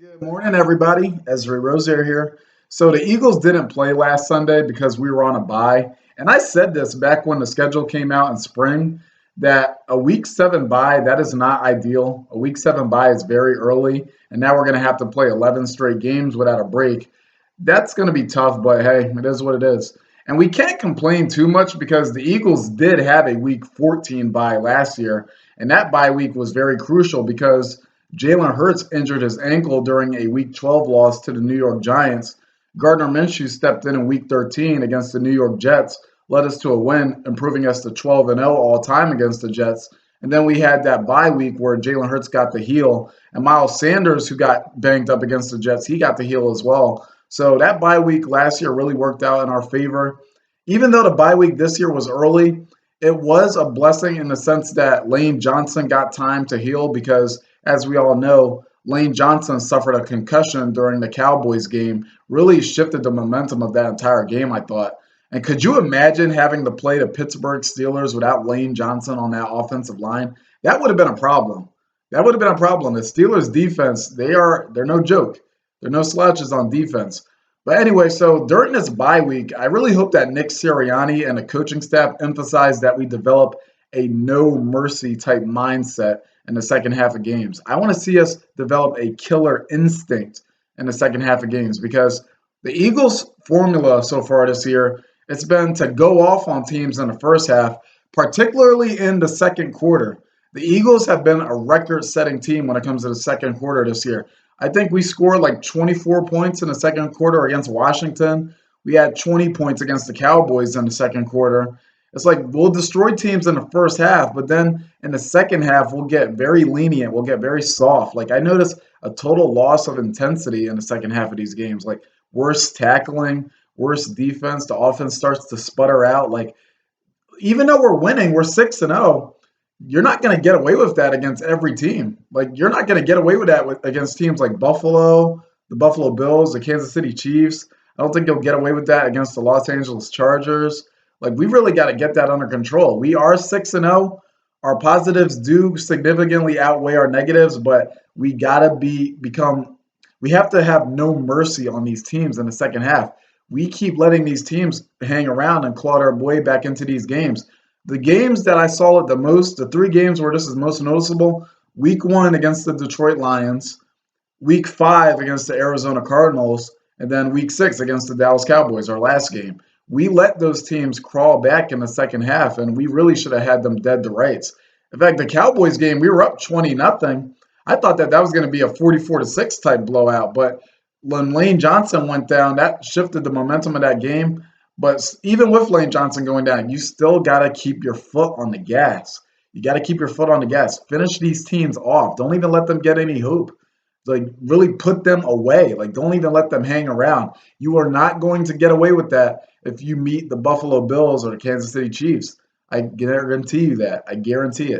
Good morning, everybody. Ezra Rozier here. So the Eagles didn't play last Sunday because we were on a bye. And I said this back when the schedule came out in spring that a week seven bye, that is not ideal. A week seven bye is very early. And now we're going to have to play 11 straight games without a break. That's going to be tough, but hey, it is what it is. And we can't complain too much because the Eagles did have a week 14 bye last year. And that bye week was very crucial because Jalen Hurts injured his ankle during a Week 12 loss to the New York Giants. Gardner Minshew stepped in Week 13 against the New York Jets, led us to a win, improving us to 12 and 0 all time against the Jets. And then we had that bye week where Jalen Hurts got the heel, and Miles Sanders, who got banged up against the Jets, he got the heel as well. So that bye week last year really worked out in our favor. Even though the bye week this year was early, it was a blessing in the sense that Lane Johnson got time to heal because, as we all know, Lane Johnson suffered a concussion during the Cowboys game, really shifted the momentum of that entire game, I thought. And could you imagine having to play the Pittsburgh Steelers without Lane Johnson on that offensive line? That would have been a problem. That would have been a problem. The Steelers defense, they're no joke. They're no slouches on defense. But anyway, so during this bye week, I really hope that Nick Sirianni and the coaching staff emphasize that we develop a no mercy type mindset in the second half of games. I want to see us develop a killer instinct in the second half of games because the Eagles' formula so far this year, it's been to go off on teams in the first half, particularly in the second quarter. The Eagles have been a record-setting team when it comes to the second quarter this year. I think we scored like 24 points in the second quarter against Washington. We had 20 points against the Cowboys in the second quarter. It's like we'll destroy teams in the first half, but then in the second half, we'll get very lenient. We'll get very soft. Like I noticed a total loss of intensity in the second half of these games. Like worse tackling, worse defense. The offense starts to sputter out. Like even though we're winning, we're 6-0. You're not going to get away with that against every team. Like you're not going to get away with that against teams like Buffalo, the Buffalo Bills, the Kansas City Chiefs. I don't think you'll get away with that against the Los Angeles Chargers. Like we really got to get that under control. We are 6-0. Our positives do significantly outweigh our negatives, but we got to become we have to have no mercy on these teams in the second half. We keep letting these teams hang around and claw their way back into these games. The games that I saw it the most, the three games where this is most noticeable, week one against the Detroit Lions, week five against the Arizona Cardinals, and then week six against the Dallas Cowboys, our last game. We let those teams crawl back in the second half, and we really should have had them dead to rights. In fact, the Cowboys game, we were up 20-0. I thought that was going to be a 44-6 type blowout, but when Lane Johnson went down, that shifted the momentum of that game. But even with Lane Johnson going down, you still got to keep your foot on the gas. You got to keep your foot on the gas. Finish these teams off. Don't even let them get any hope. Like, really put them away. Like, don't even let them hang around. You are not going to get away with that if you meet the Buffalo Bills or the Kansas City Chiefs. I guarantee you that. I guarantee it.